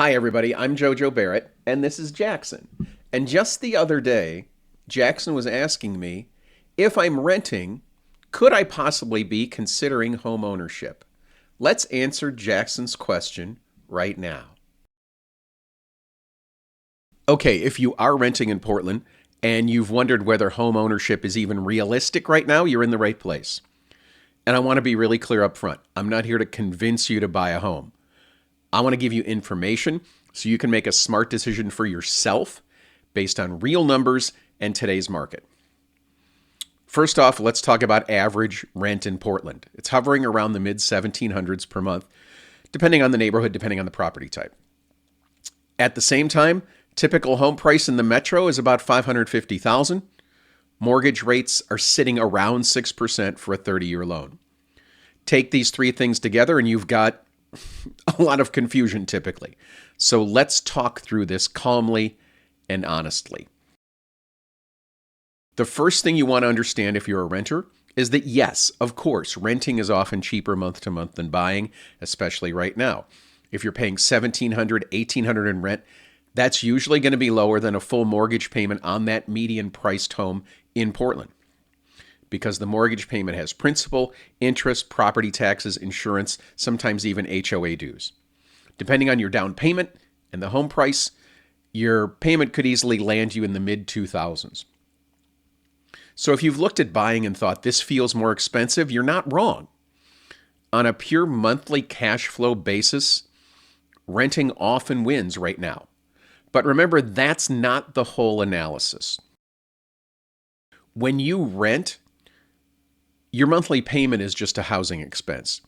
Hi, everybody. I'm Jojo Barrett, and this is Jackson. And just the other day, Jackson was asking me if I'm renting, could I possibly be considering home ownership? Let's answer Jackson's question right now. Okay, if you are renting in Portland and you've wondered whether home ownership is even realistic right now, you're in the right place. And I want to be really clear up front. I'm not here to convince you to buy a home. I want to give you information so you can make a smart decision for yourself based on real numbers and today's market. First off, let's talk about average rent in Portland. It's hovering around the mid 1700s per month, depending on the neighborhood, depending on the property type. At the same time, typical home price in the metro is about $550,000. Mortgage rates are sitting around 6% for a 30-year loan. Take these three things together and you've got a lot of confusion typically. So let's talk through this calmly and honestly. The first thing you want to understand if you're a renter is that yes, of course, renting is often cheaper month to month than buying, especially right now. If you're paying $1,700, $1,800 in rent, that's usually going to be lower than a full mortgage payment on that median priced home in Portland, because the mortgage payment has principal, interest, property taxes, insurance, sometimes even HOA dues. Depending on your down payment and the home price, your payment could easily land you in the mid-2000s. So if you've looked at buying and thought this feels more expensive, you're not wrong. On a pure monthly cash flow basis, renting often wins right now. But remember, that's not the whole analysis. When you rent, your monthly payment is just a housing expense.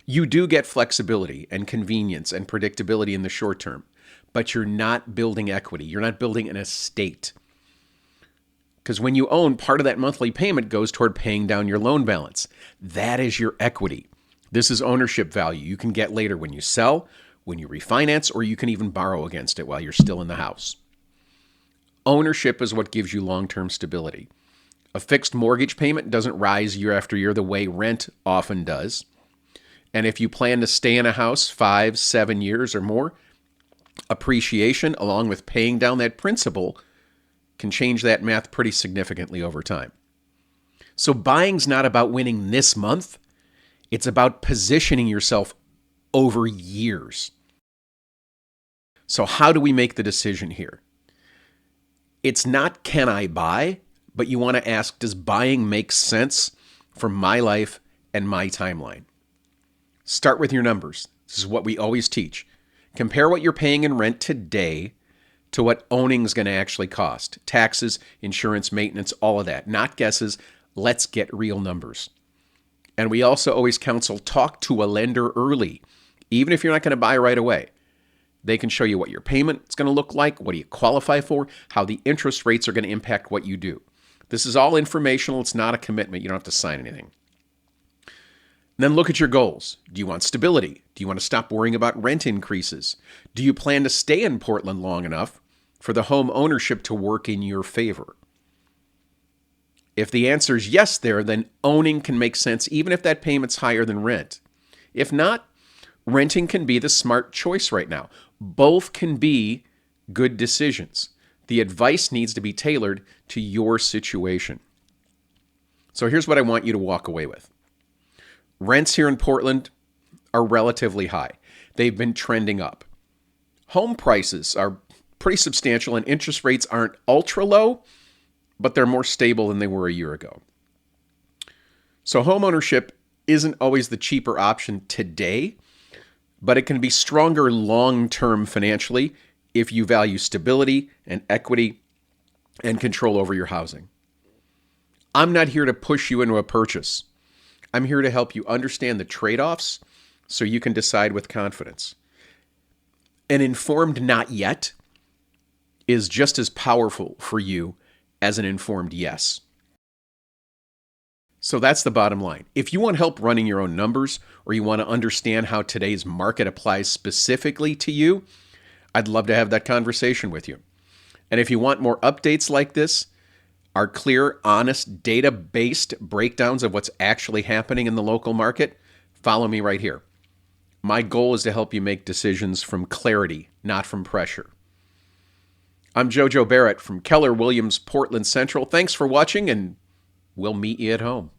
You do get flexibility and convenience and predictability in the short term, but you're not building equity. You're not building an estate. Because when you own, part of that monthly payment goes toward paying down your loan balance. That is your equity. This is ownership value you can get later when you sell, when you refinance, or you can even borrow against it while you're still in the house. Ownership is what gives you long-term stability. A fixed mortgage payment doesn't rise year after year the way rent often does. And if you plan to stay in a house 5, 7 years or more, appreciation along with paying down that principal can change that math pretty significantly over time. So buying's not about winning this month. It's about positioning yourself over years. So how do we make the decision here? It's not can I buy, but you want to ask, does buying make sense for my life and my timeline? Start with your numbers. This is what we always teach. Compare what you're paying in rent today to what owning is going to actually cost. Taxes, insurance, maintenance, all of that. Not guesses. Let's get real numbers. And we also always counsel talk to a lender early, even if you're not going to buy right away. They can show you what your payment is going to look like, what do you qualify for, how the interest rates are going to impact what you do. This is all informational. It's not a commitment. You don't have to sign anything. Then look at your goals. Do you want stability? Do you want to stop worrying about rent increases? Do you plan to stay in Portland long enough for the home ownership to work in your favor? If the answer is yes there, then owning can make sense even if that payment's higher than rent. If not, renting can be the smart choice right now. Both can be good decisions. The advice needs to be tailored to your situation. So here's what I want you to walk away with. Rents here in Portland are relatively high. They've been trending up. Home prices are pretty substantial and interest rates aren't ultra low, but they're more stable than they were a year ago. So home ownership isn't always the cheaper option today, but it can be stronger long-term financially if you value stability and equity and control over your housing. I'm not here to push you into a purchase. I'm here to help you understand the trade-offs so you can decide with confidence. An informed not yet is just as powerful for you as an informed yes. So that's the bottom line. If you want help running your own numbers or you want to understand how today's market applies specifically to you, I'd love to have that conversation with you. And if you want more updates like this, our clear, honest, data-based breakdowns of what's actually happening in the local market, follow me right here. My goal is to help you make decisions from clarity, not from pressure. I'm Jojo Barrett from Keller Williams Portland Central. Thanks for watching, and we'll meet you at home.